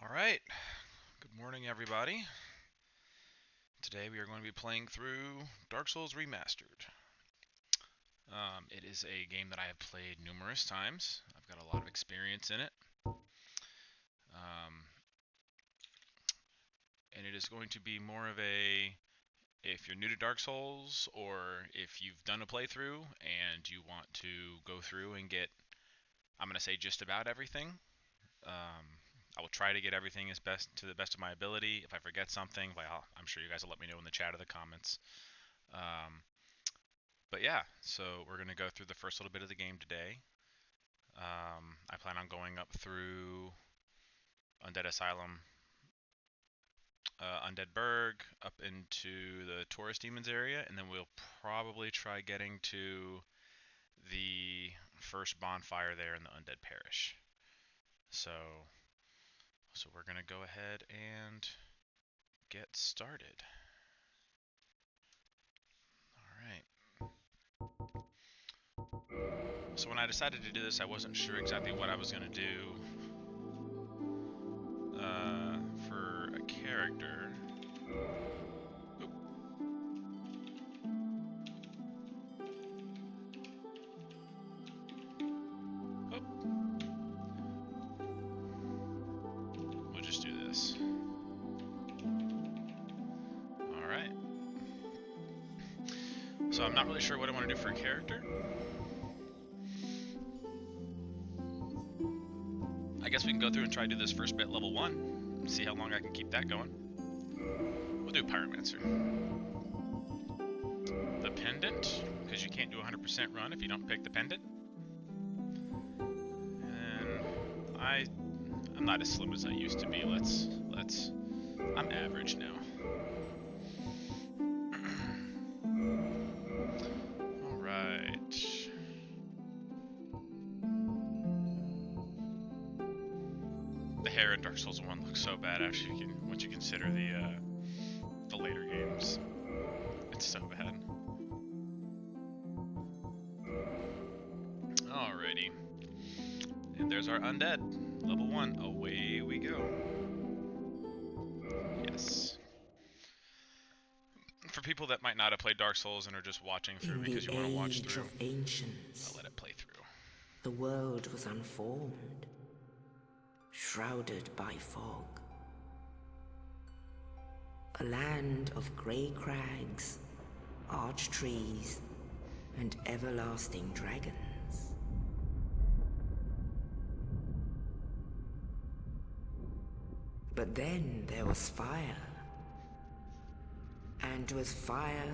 Alright, good morning everybody. Today we are going to be playing through Dark Souls Remastered. It is a game that I have played numerous times. I've got a lot of experience in it. And it is going to be more of a, if you're new to Dark Souls, or if you've done a playthrough and you want to go through and get, I'm going to say just about everything. I will try to get everything to the best of my ability. If I forget something, well, I'm sure you guys will let me know in the chat or the comments. But yeah, so we're going to go through the first little bit of the game today. I plan on going up through Undead Asylum, Undead Burg, up into the Taurus Demons area, and then we'll probably try getting to the first bonfire there in the Undead Parish. So we're going to go ahead and get started. So when I decided to do this, I wasn't sure exactly what I was going to do for a character. Oop. Oh. We'll just do this. Alright. So I'm not really sure what I want to do for a character. I guess we can go through and try to do this first bit level 1. See how long I can keep that going. We'll do Pyromancer. The Pendant, because you can't do 100% run if you don't pick the Pendant. And I'm not as slim as I used to be. I'm average now. Alright. The hair in Dark Souls 1 looks so bad actually once you consider the later games. It's so bad. Alrighty. And there's our Undead. Level 1. Away we go. Yes. For people that might not have played Dark Souls and are just watching through because you want to watch through, of ancients, I'll let it play through. The world was unformed, shrouded by fog. A land of grey crags, arch trees, and everlasting dragons. But then there was fire. And with fire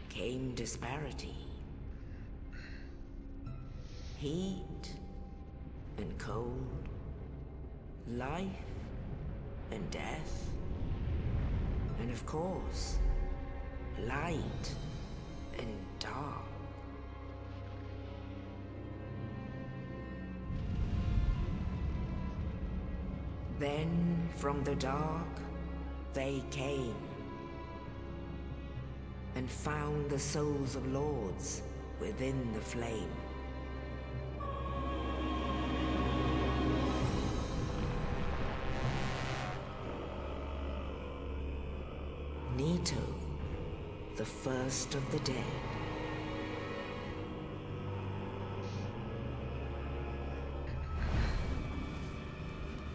came disparity. Heat and cold, life and death, and of course, light and dark. Then from the dark they came and found the souls of lords within the flame. Nito, the first of the dead.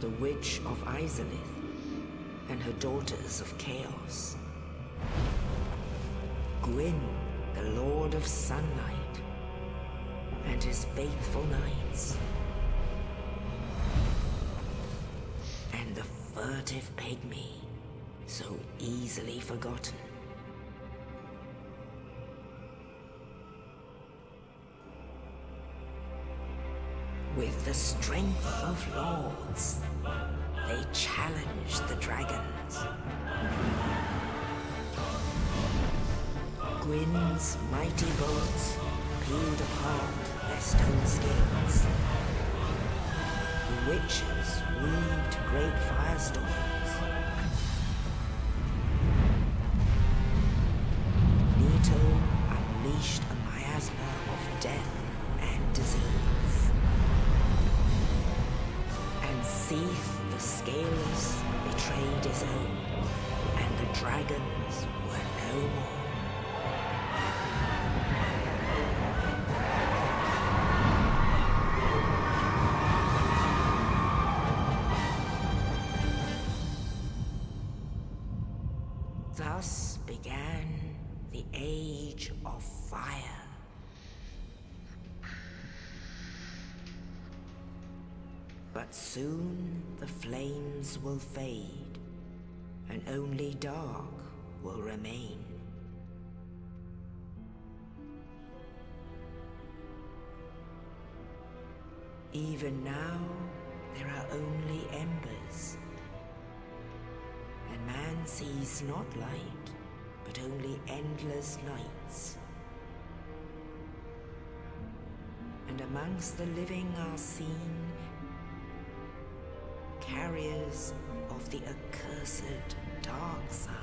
The Witch of Izalith and her daughters of Chaos. Gwyn, the Lord of Sunlight, and his faithful knights. And the furtive pygmy, so easily forgotten. With the strength of lords, they challenged the dragons. Gwyn's mighty bolts peeled apart their stone scales. The witches weaved great firestorms. Nito unleashed a miasma of death and disease. And seethed the the Scaleless betrayed his own, and the dragons were no more. Thus began the Age of Fire. But soon the flames will fade, and only dark will remain. Even now, there are only embers, and man sees not light, but only endless nights. And amongst the living are seen carriers of the accursed dark sign.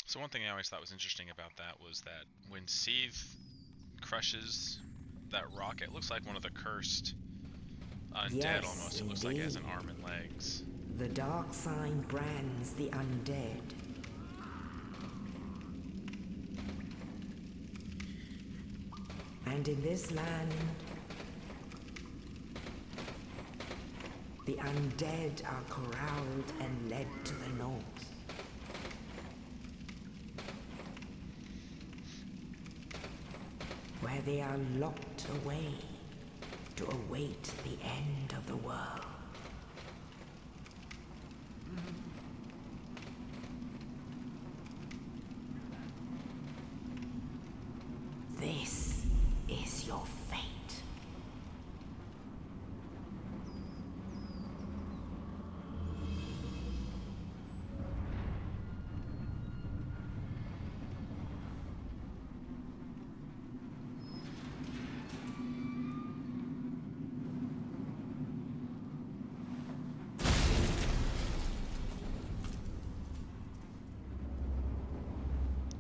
So one thing I always thought was interesting about that was that when Seath crushes that rock, it looks like one of the cursed undead Yes, almost. It looks like it has an arm and legs. The dark sign brands the undead. And in this land, the undead are corralled and led to the north. Where they are locked away to await the end of the world. This is your fate.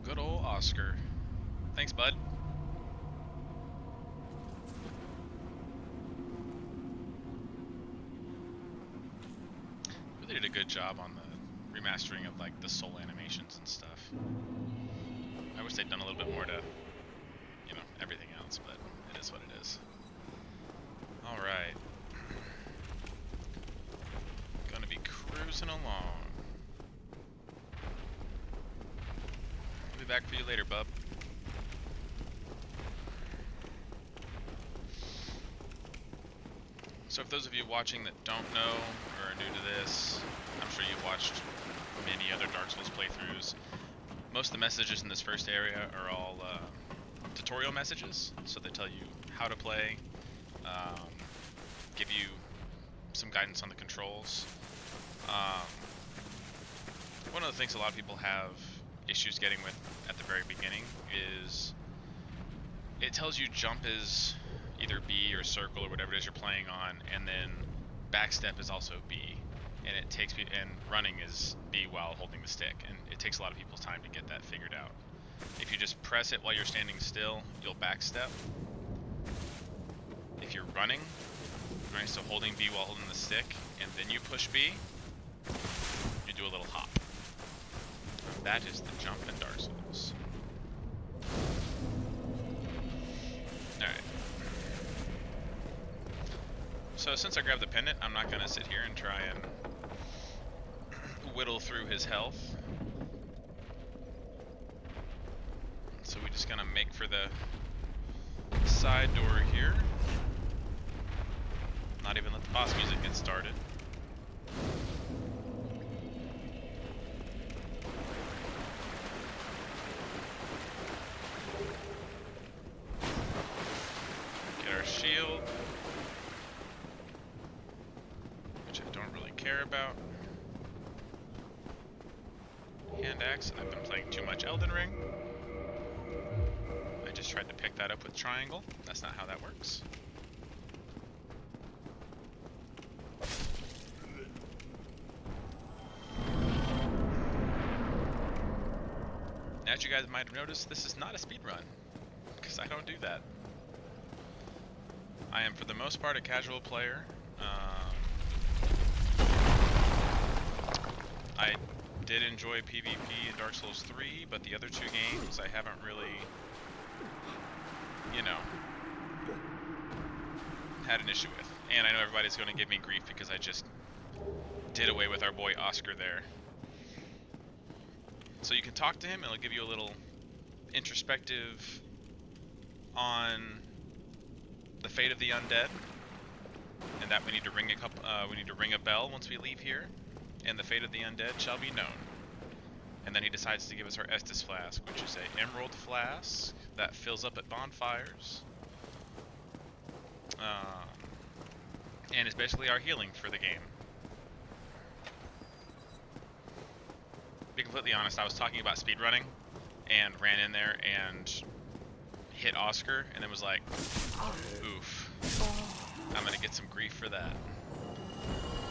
Good old Oscar. Thanks, bud. Really did a good job on the remastering of like the soul animations and stuff. I wish they'd done a little bit more to, you know, everything else, but it is what it is. Alright. Gonna be cruising along. I'll be back for you later, bub. So if those of you watching that don't know or are new to this, I'm sure you've watched many other Dark Souls playthroughs. Most of the messages in this first area are all tutorial messages, so they tell you how to play, give you some guidance on the controls. One of the things a lot of people have issues getting with at the very beginning is it tells you jump is either B or circle or whatever it is you're playing on, and then backstep is also B, and it takes and running is B while holding the stick, and it takes a lot of people's time to get that figured out. If you just press it while you're standing still, you'll backstep. If you're running, right, so holding B while holding the stick, and then you push B, you do a little hop. That is the jump in Dark Souls. Alright. So since I grabbed the pendant, I'm not going to sit here and try and whittle through his health. So we're just going to make for the side door here. Not even let the boss music get started. Get our shield, which I don't really care about. Hand axe, I've been playing too much Elden Ring. I just tried to pick that up with triangle. That's not how that works. as you guys might have noticed, this is not a speed run, because I don't do that. I am, for the most part, a casual player. I did enjoy PvP in Dark Souls 3, but the other two games I haven't really, you know, had an issue with. And I know everybody's going to give me grief because I just did away with our boy Oscar there. So you can talk to him, and he'll give you a little introspective on the fate of the undead, and that we need to ring a bell once we leave here, and the fate of the undead shall be known. And then he decides to give us our Estus flask, which is a emerald flask that fills up at bonfires, and is basically our healing for the game. To be completely honest, I was talking about speedrunning and ran in there and hit Oscar, and it was like, oof, I'm gonna get some grief for that.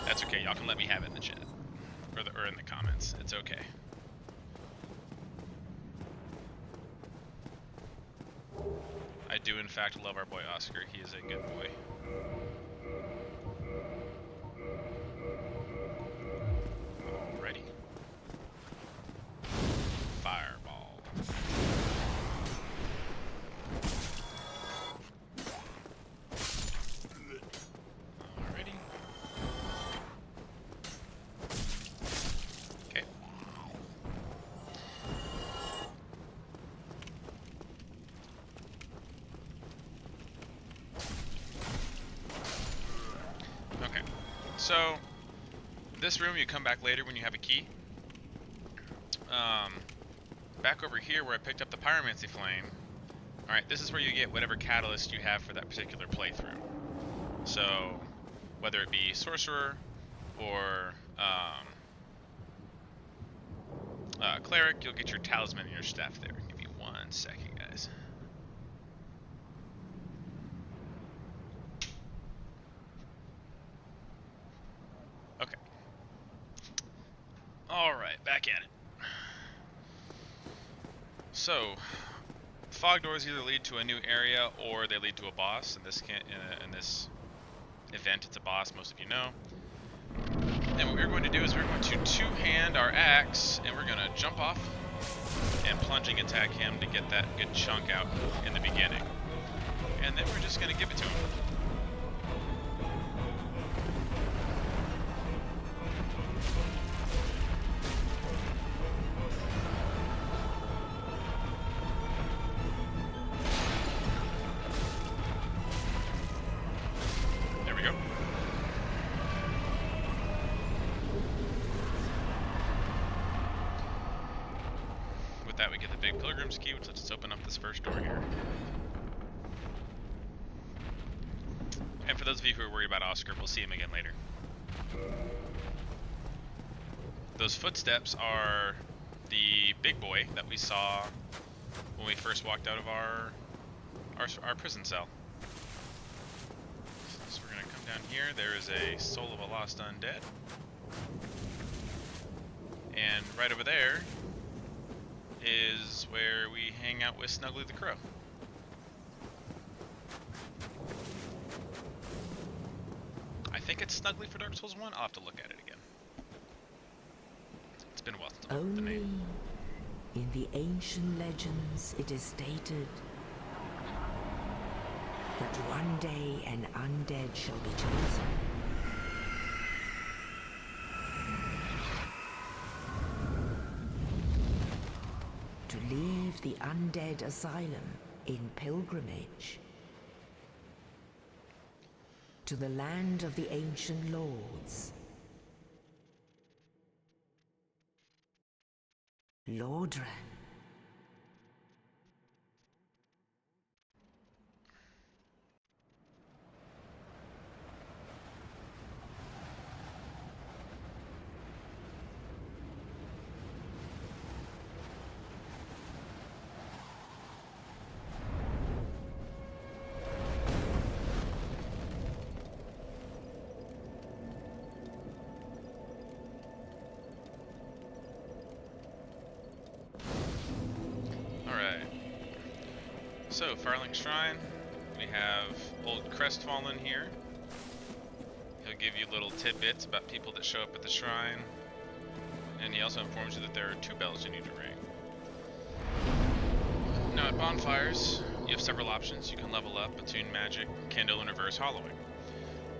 That's okay, y'all can let me have it in the chat, or in the comments. It's okay. I do in fact love our boy Oscar. He is a good boy. Alrighty. Fireball. Alrighty. Okay. Okay. So, this room you come back later when you have a key. Back over here where I picked up the Pyromancy Flame. Alright, this is where you get whatever catalyst you have for that particular playthrough. So, whether it be Sorcerer or Cleric, you'll get your Talisman and your Staff there. Give me 1 second, guys. Okay. Alright, back at it. So, fog doors either lead to a new area or they lead to a boss. In this event, it's a boss, most of you know. And what we're going to do is we're going to two-hand our axe, and we're going to jump off and plunging attack him to get that good chunk out in the beginning. And then we're just going to give it to him. That we get the big pilgrim's key, which lets us open up this first door here. And for those of you who are worried about Oscar, we'll see him again later. Those footsteps are the big boy that we saw when we first walked out of our prison cell. So we're gonna come down here. There is a Soul of a Lost Undead, and right over there is where we hang out with Snuggly the Crow. I think it's Snuggly for Dark Souls 1. I'll have to look at it again. It's been a while since I looked at the Only name. in the ancient legends it is stated that one day an undead shall be chosen. To leave the undead asylum in pilgrimage to the land of the ancient lords. Lordran. So, Firelink Shrine, we have Old Crestfallen here. He'll give you little tidbits about people that show up at the shrine, and he also informs you that there are 2 bells you need to ring. Now at bonfires, you have several options. You can level up between magic, kindle, and reverse hollowing.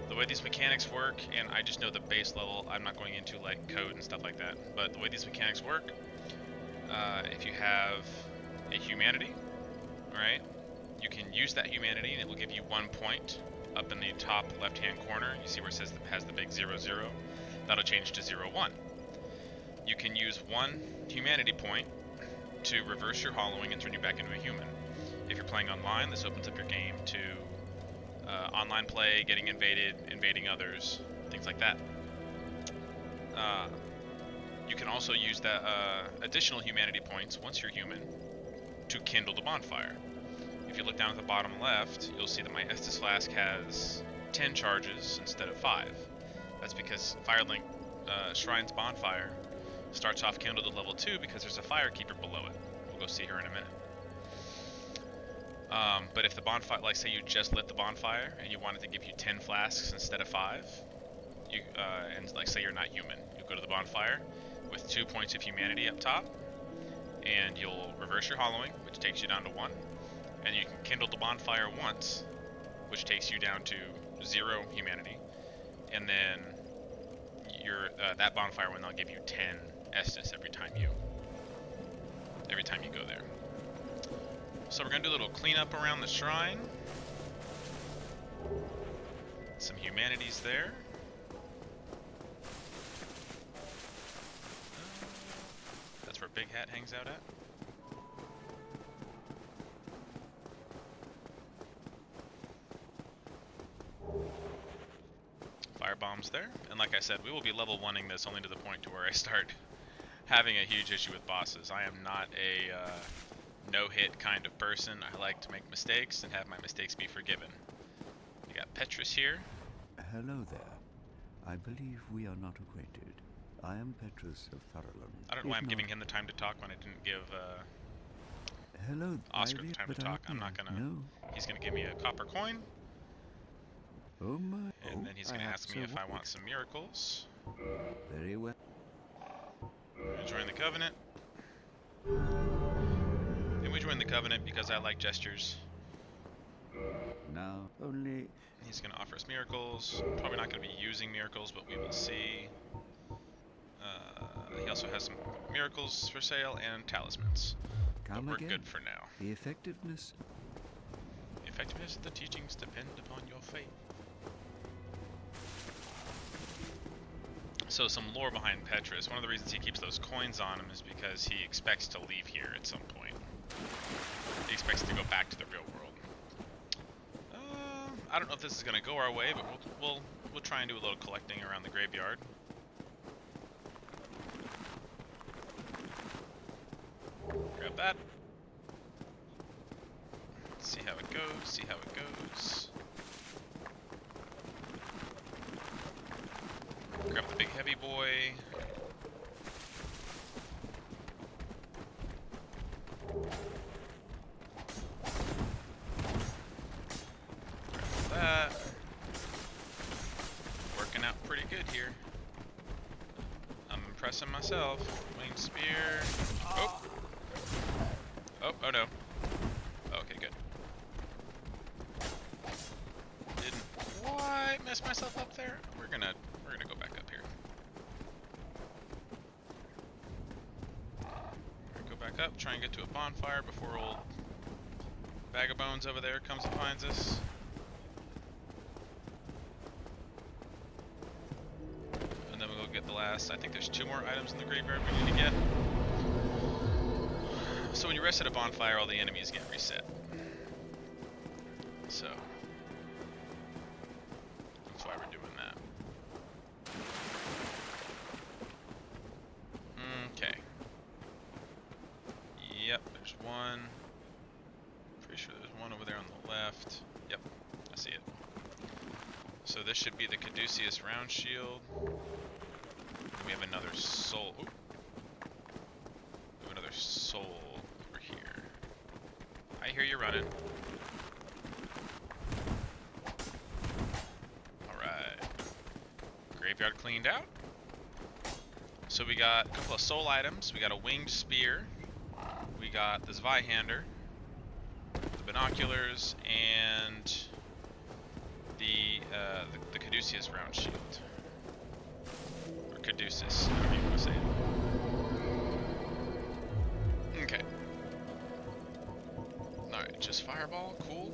The way these mechanics work, and I just know the base level, I'm not going into like code and stuff like that, but the way these mechanics work, if you have a humanity, right, you can use that humanity and it will give you 1 point up in the top left hand corner. You see where it says it has the big 0, 0. That'll change to 0, 1. You can use 1 humanity point to reverse your hollowing and turn you back into a human. If you're playing online, this opens up your game to online play, getting invaded, invading others, things like that. You can also use that additional humanity points once you're human to kindle the bonfire. If you look down at the bottom left, you'll see that my Estus Flask has 10 charges instead of 5. That's because Firelink Shrine's bonfire starts off kindled at level 2 because there's a firekeeper below it. We'll go see her in a minute. But if the bonfire, like say you just lit the bonfire and you wanted to give you 10 flasks instead of 5, you and like say you're not human, you go to the bonfire with 2 points of humanity up top, and you'll reverse your hollowing, which takes you down to 1, and you can kindle the bonfire once, which takes you down to 0 humanity, and then your that bonfire one, they'll give you 10 Estus every time you go there. So we're gonna do a little cleanup around the shrine. Some humanities there. That's where Big Hat hangs out at. Fire bombs there. And like I said, we will be level 1ing this only to the point to where I start having a huge issue with bosses. I am not a no-hit kind of person. I like to make mistakes and have my mistakes be forgiven. You got Petrus here. Hello there. I believe we are not acquainted. I am Petrus of Asylum. I don't know why I'm giving him the time to talk when I didn't give Hello, Oscar the time to talk. I'm not gonna. No. He's gonna give me a copper coin, Oh my. and then he's gonna ask me if I want some miracles. Very well. Join the Covenant. And we join the Covenant because I like gestures. Now only. He's going to offer us miracles. Probably not going to be using miracles, but we will see. He also has some miracles for sale and talismans. Come but we're again. good for now. The effectiveness. The effectiveness of the teachings depend upon your faith. So some lore behind Petrus. One of the reasons he keeps those coins on him is because he expects to leave here at some point. He expects to go back to the real world. I don't know if this is going to go our way, but we'll try and do a little collecting around the graveyard. Grab that. See how it goes, see how it goes. Grab the big heavy boy. That. Working out pretty good here. I'm impressing myself. Winged spear. Oh. Oh no. Okay, good. Didn't quite mess myself up there. We're gonna go back up here. Go back up, try and get to a bonfire before old Bag of Bones over there comes and finds us. And then we'll go get the last, I think there's 2 more items in the graveyard we need to get. So when you rest at a bonfire, all the enemies get reset. So that's why we're doing that. Okay. Yep, there's one. Pretty sure there's one over there on the left. Yep, I see it. So this should be the Caduceus round shield. We have another soul. Ooh. We have another soul over here. I hear you running. Alright. Graveyard cleaned out. So we got a couple of soul items. We got a winged spear. We got the Zweihander, the binoculars, and the Caduceus round shield. Or Caduceus, however you want to say it. Okay. Alright, just Fireball, cool.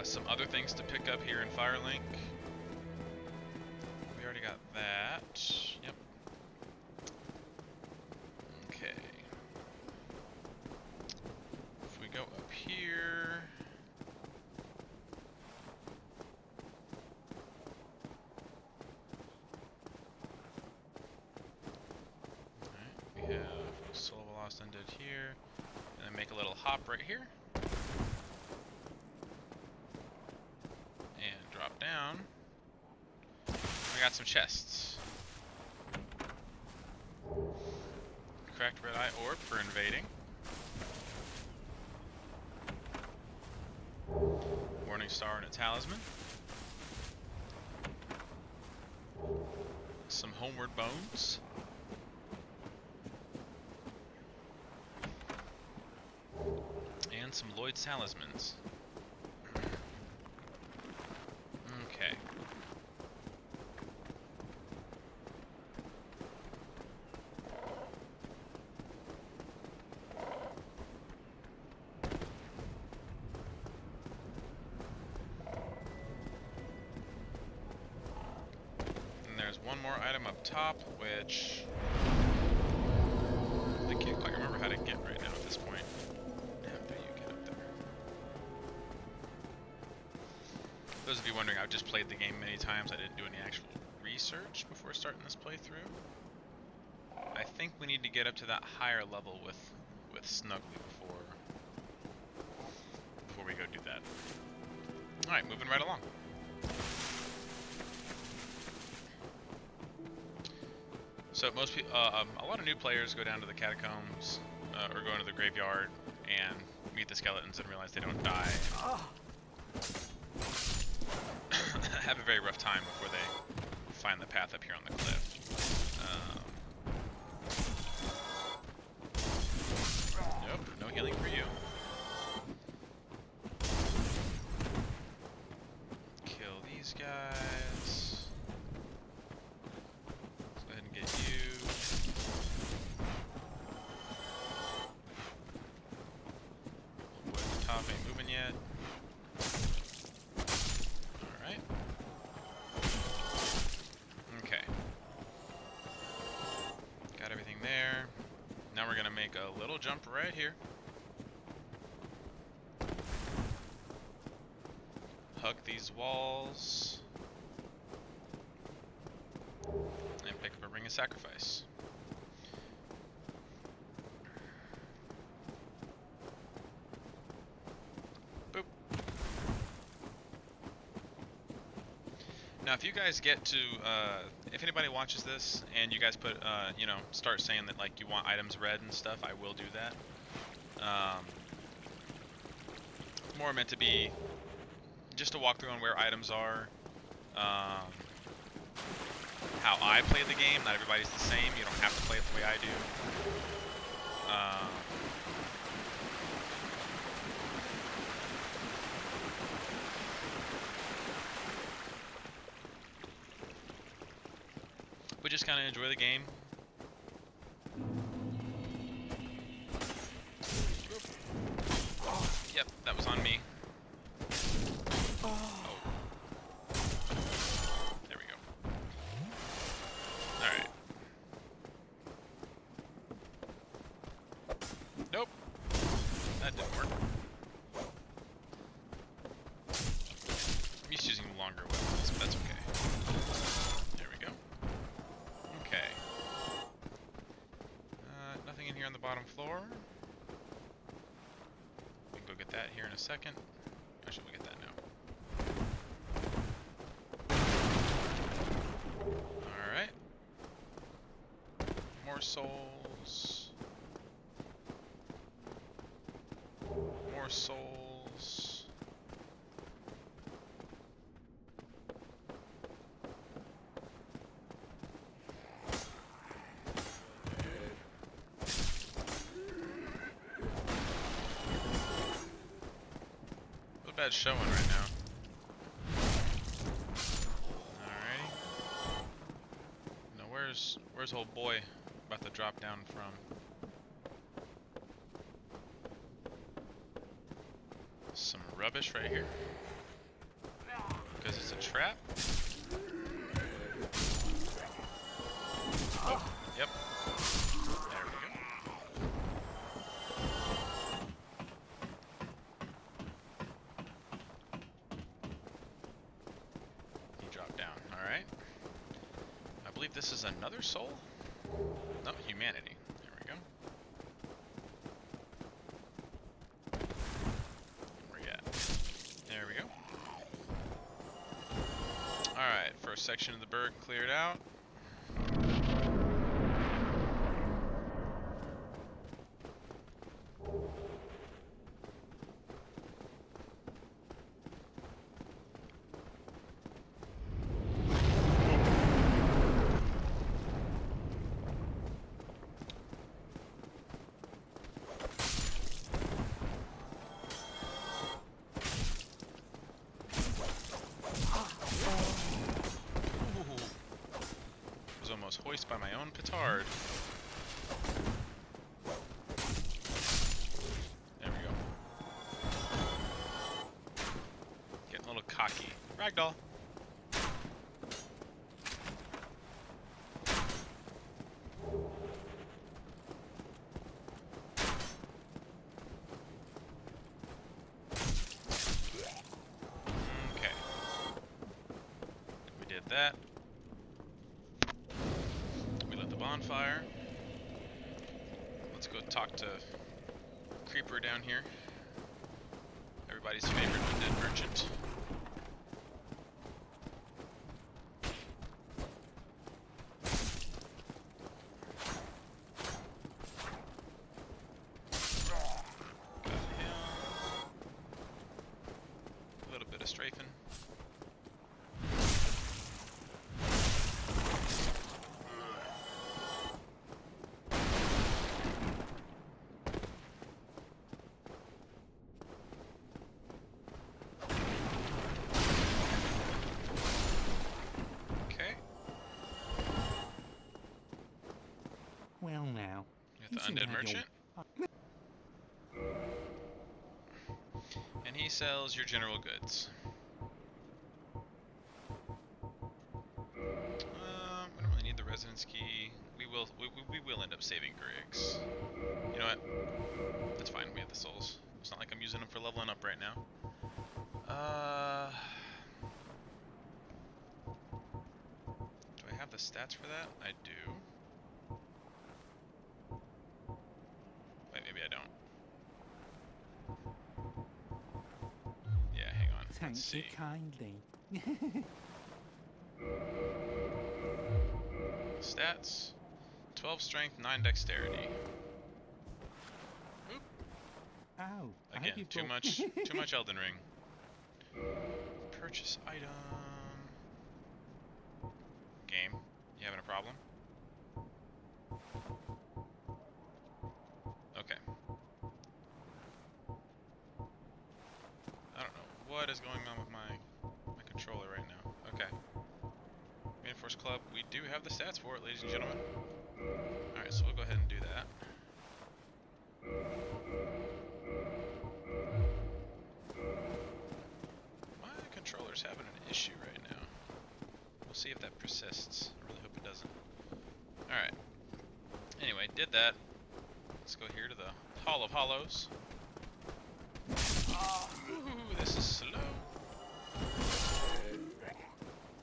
Some other things to pick up here in Firelink. We already got that. Yep. Okay. If we go up here... Alright, we have Soul of a Lost Undead here. And then make a little hop right here. And drop down. We got some chests. Cracked red eye orb for invading. Morning star and a talisman. Some homeward bones. And some Lloyd's talismans. Okay. And there's one more item up top, which I can't quite remember how to get right now at this point. How do you get up there? Those of you wondering, I've just played the game many times. I didn't do any actual research before starting this playthrough. I think we need to get up to that higher level with Snuggly before we go do that. All right, moving right along. So most people, a lot of new players go down to the catacombs or go into the graveyard and meet the skeletons and realize they don't die. Have a very rough time before they find the path up here on the cliff. Nope, no healing for you. Kill these guys. Let's go ahead and get you. Boy at the top ain't moving yet. Alright. Okay. Got everything there. Now we're gonna make a little jump right here. Hug these walls. And pick up a ring of sacrifice. Boop. Now if you guys get to, if anybody watches this and you guys put, you know, start saying that like you want items read and stuff, I will do that. More meant to be just a walkthrough on where items are, how I play the game. Not everybody's the same. You don't have to play it the way I do. But just kind of enjoy the game. Yep, that was on me. Oh. There we go. Alright. Nope. That didn't work. I'm just using longer weapons, but that's okay. There we go. Okay. Nothing in here on the bottom floor. We can go get that here in a second. Actually, we'll get that now. Alright. More souls. souls. Not bad showing right now. Alrighty. Now where's old boy about to drop down from? Some rubbish right here. Because it's a trap. Oh, yep. There we go. He dropped down. Alright. I believe this is another soul? No, humanity. There we go. Where we at? There we go. Alright, first section of the Burg cleared out. Hoist by my own petard. There we go. Getting a little cocky. Ragdoll. Okay. We did that. Bonfire. Let's go talk to Creeper down here. Everybody's favorite undead merchant. Got him. A little bit of strafing. Well now. The undead merchant. And he sells your general goods. We don't really need the residence key. We will end up saving Griggs. You know what? That's fine. We have the souls. It's not like I'm using them for leveling up right now. Do I have the stats for that? I do. Wait, maybe I don't. Yeah, hang on. Let's see. Kindly. Stats. 12 strength, 9 dexterity. Oop. Oh, Again, too much Elden Ring. Purchase item. Game, you having a problem? Okay. I don't know what is going on with my controller right now. Okay. Reinforced Club, we do have the stats for it, ladies and gentlemen. Alright, so we'll go ahead and do that. My controller's having an issue right now. We'll see if that persists. I really hope it doesn't. Alright. Anyway, did that. Let's go here to the Hall of Hollows. Ooh, this is slow.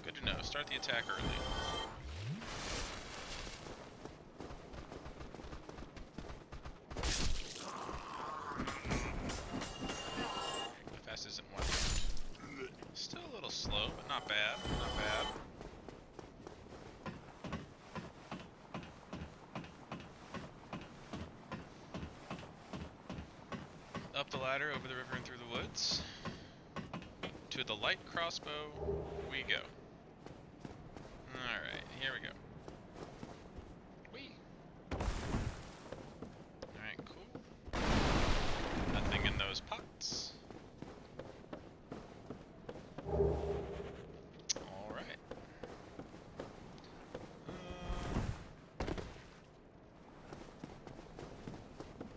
Good to know. Start the attack early. How fast isn't one? Still a little slow, but not bad. Not bad. Up the ladder, over the river, and through the woods. To the light crossbow we go. Alright, here we go. Whee! Alright, cool. Nothing in those pots. Alright.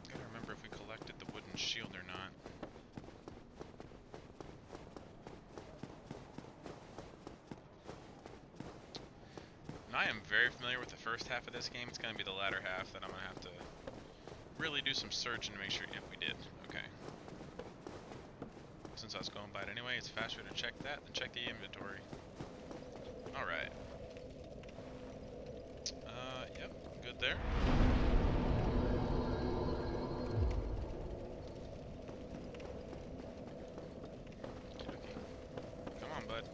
Gotta remember if we collected the wooden shield or not. And I am very familiar with the first half of this game. It's going to be the latter half that I'm going to have to really do some searching to make sure. Yep, we did. Okay. Since I was going by it anyway, it's faster to check that than check the inventory. Alright. Yep, good there. Okey-dokey. Come on, bud.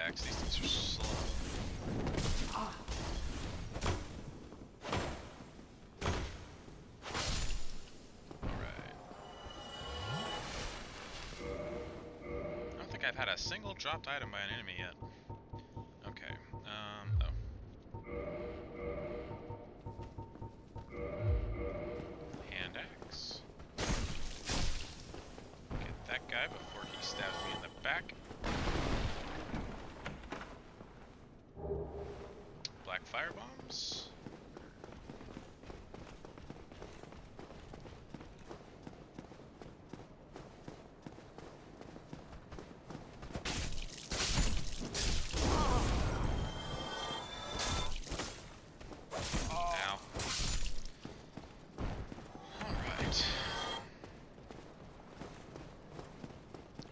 Axe. These things are slow. Alright. I don't think I've had a single dropped item by an enemy yet. Okay. Hand axe. Get that guy before he stabs me in the back. Black fire bombs. Ow. Alright.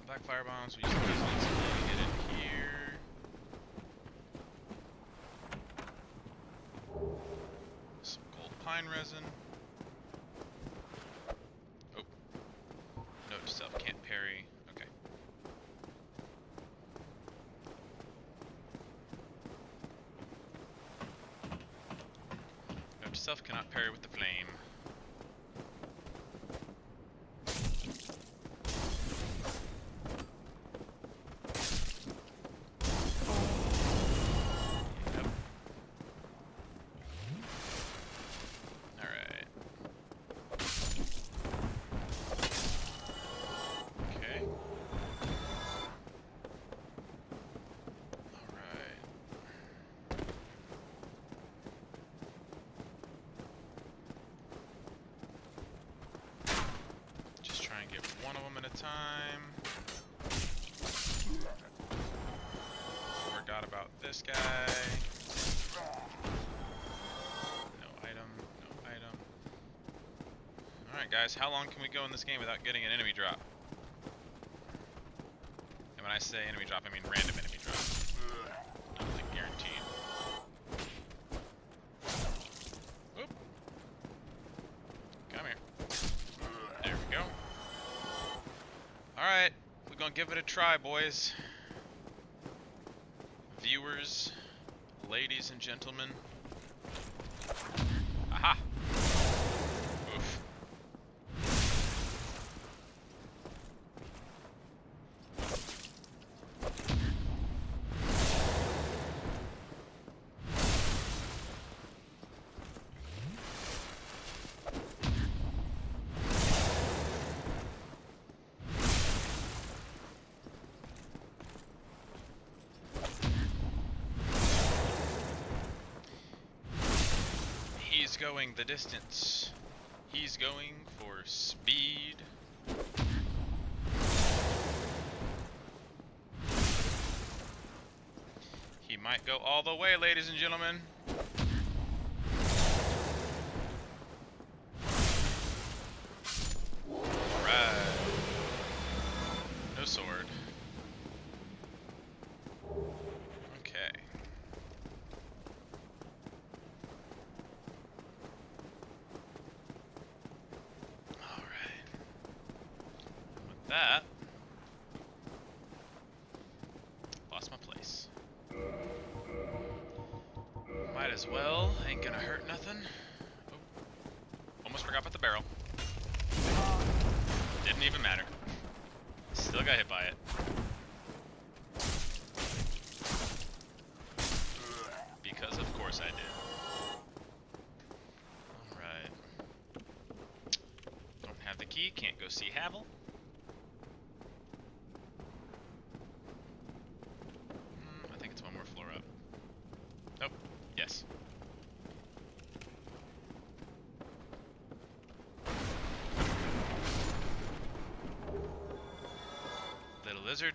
Black fire bombs, we use these ones to get in here. Pine resin. Oh. Note to self, can't parry. Okay. Note to self, cannot parry with the flame. One of them at a time. Forgot about this guy. No item, no item. Alright guys, how long can we go in this game without getting an enemy drop? And when I say enemy drop, I mean random enemy drop. Not like guaranteed. Oop. Come here. There we go. Alright, we're gonna give it a try, boys. Viewers, ladies and gentlemen. Aha! Oof. He's going the distance. He's going for speed. He might go all the way, ladies and gentlemen. that. Lost my place. Might as well. Ain't gonna hurt nothing. Oh. Almost forgot about the barrel. Didn't even matter. Still got hit by it. Because of course I did. Alright. Don't have the key, can't go see Havel. I think it's one more floor up. Nope. Yes. Little lizard.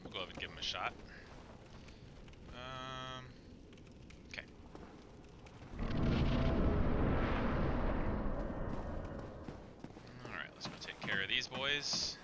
We'll go ahead and give him a shot. Okay. Alright, let's go take care of these boys.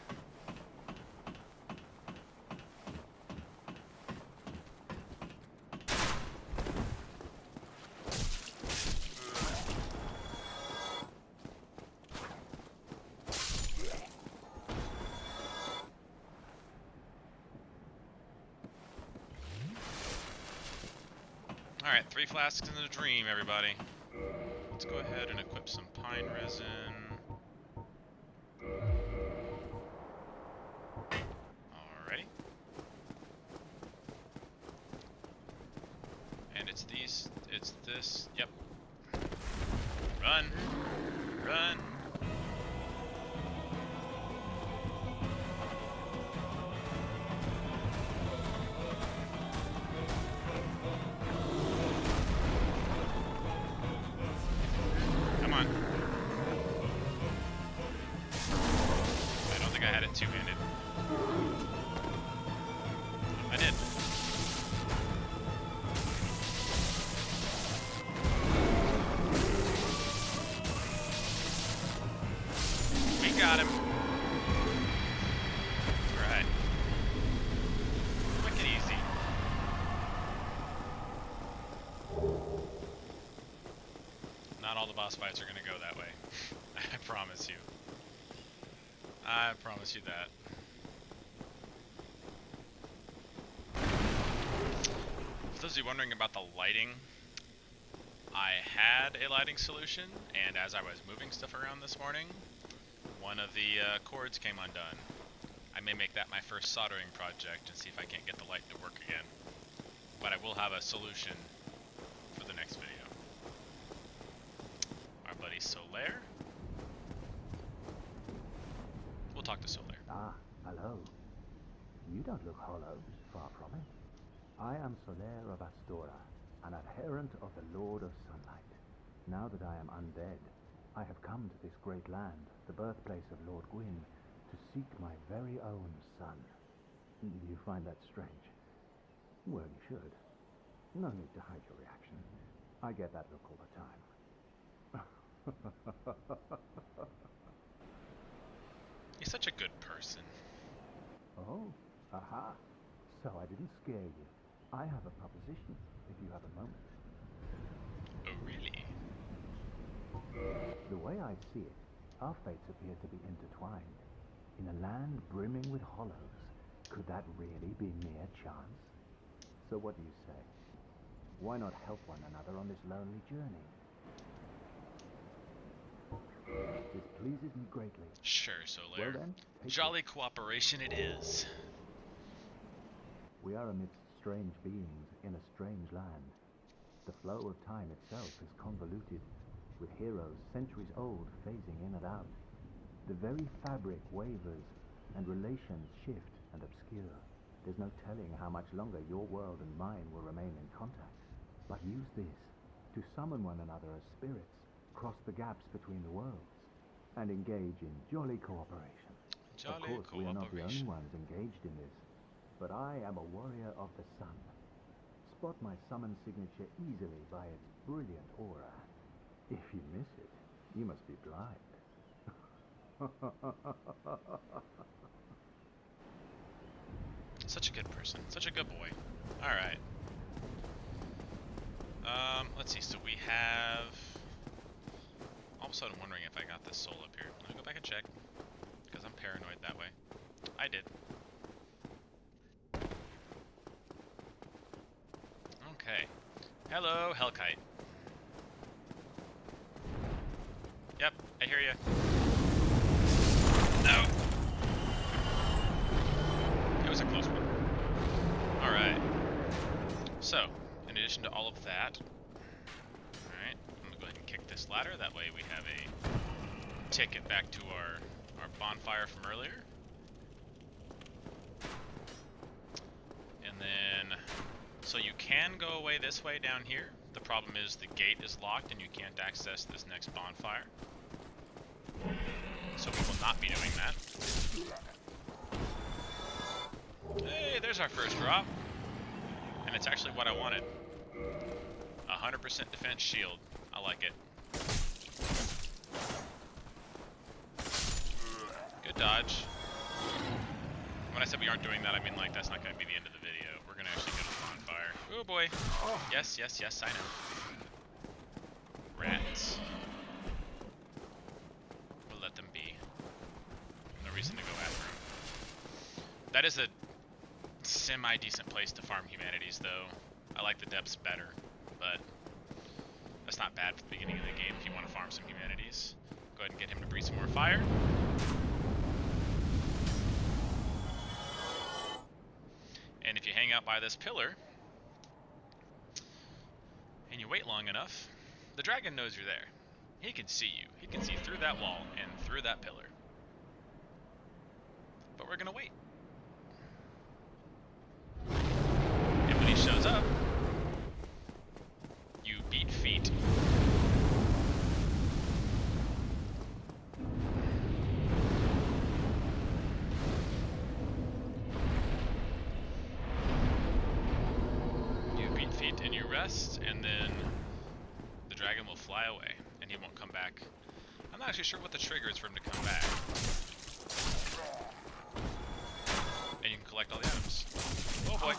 Alright, 3 flasks in the dream, everybody. Let's go ahead and equip some pine resin. Alrighty. And it's this, yep. Run! Run! Come on. I don't think I had it two-handed. I did. We got him. Right. Quick and easy. Not all the boss fights are going to go that way. I promise you. I promise you that. For those of you wondering about the lighting, I had a lighting solution, and as I was moving stuff around this morning, one of the cords came undone. I may make that my first soldering project and see if I can't get the light to work again. But I will have a solution for the next video. Our buddy Solaire. We'll talk to Solaire. Ah, hello. You don't look hollow, far from it. I am Solaire of Astora, an adherent of the Lord of Sunlight. Now that I am undead, I have come to this great land, the birthplace of Lord Gwyn, to seek my very own son. Do you find that strange? Well, you should. No need to hide your reaction. I get that look all the time. He's such a good person. Oh, aha. So I didn't scare you. I have a proposition, if you have a moment. Oh, really? The way I see it, our fates appear to be intertwined. In a land brimming with hollows, could that really be mere chance? So what do you say? Why not help one another on this lonely journey? This pleases me greatly. Sure, Solaire. Well then, take Jolly it. cooperation it is. We are amidst strange beings in a strange land. The flow of time itself is convoluted, with heroes centuries old phasing in and out. The very fabric wavers, and relations shift and obscure. There's no telling how much longer your world and mine will remain in contact. But use this to summon one another as spirits, cross the gaps between the worlds, and engage in jolly cooperation. Of Jolly course, we are not the only cooperation. ones engaged in this, but I am a warrior of the sun. Spot my summon signature easily by its brilliant aura. If you miss it, you must be blind. Such a good person. Such a good boy. Alright. Let's see. So we have... All of a sudden I'm wondering if I got this soul up here. Let me go back and check, because I'm paranoid that way. I did. Okay. Hello, Hellkite. Yep, I hear you. No. It was a close one. Alright. So, in addition to all of that, alright, I'm gonna go ahead and kick this ladder. That way we have a ticket back to our bonfire from earlier. And then, so you can go away this way down here. The problem is the gate is locked and you can't access this next bonfire. So we will not be doing that. Hey, there's our first drop. And it's actually what I wanted. 100% defense shield. I like it. Good dodge. When I said we aren't doing that, I mean like that's not going to be the end of the video. We're going to actually go to the bonfire. Oh boy. Yes, yes, yes, I know. Rats. We'll let them be. No reason to go after them. That is a semi-decent place to farm humanities, though. I like the depths better, but that's not bad for the beginning of the game if you want to farm some humanities. Go ahead and get him to breathe some more fire. And if you hang out by this pillar, and you wait long enough, the dragon knows you're there. He can see you. He can see through that wall and through that pillar. But we're gonna wait. And when he shows up, you beat feet. You beat feet and you rest, and then the dragon will fly away, and he won't come back. I'm not actually sure what the trigger is for him to come back. And you can collect all the items. Oh boy.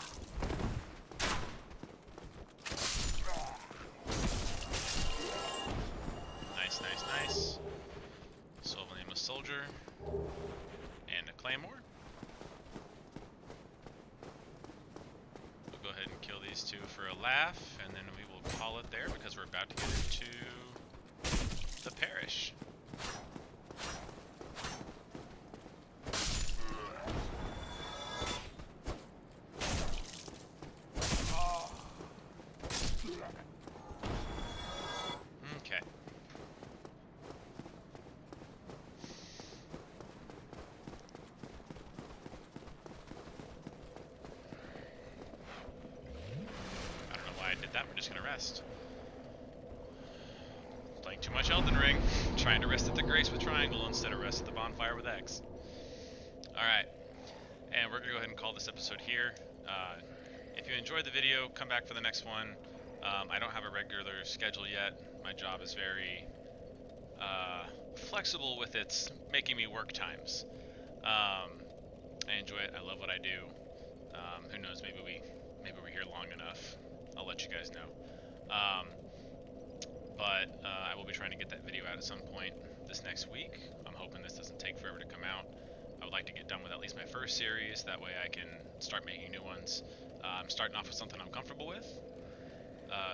Nice, nice, nice. Soul of a nameless soldier. And a claymore. We'll go ahead and kill these two for a laugh, and then we will call it there because we're about to get into the parish. Okay. I don't know why I did that. We're just gonna rest. Playing too much Elden Ring. Trying to rest at the Grace with triangle instead of rest at the bonfire with X. Alright. And we're gonna go ahead and call this episode here. If you enjoyed the video, come back for the next one. I don't have a regular schedule yet. My job is very flexible with its making me work times. I enjoy it. I love what I do. Who knows? Maybe we're here long enough. I'll let you guys know. But I will be trying to get that video out at some point this next week. I'm hoping this doesn't take forever to come out. I would like to get done with at least my first series. That way I can start making new ones. I'm starting off with something I'm comfortable with.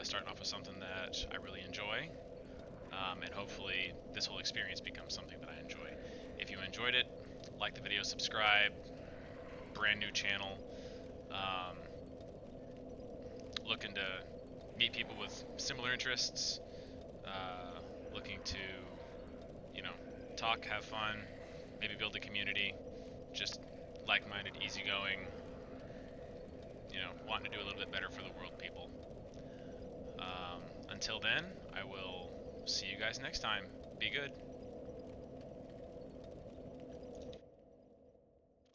Starting off with something that I really enjoy. And hopefully this whole experience becomes something that I enjoy. If you enjoyed it, like the video, subscribe. Brand new channel. Looking to meet people with similar interests. Looking to, talk, have fun, maybe build a community. Just like-minded, easygoing, wanting to do a little bit better for the world people. Until then, I will see you guys next time. Be good.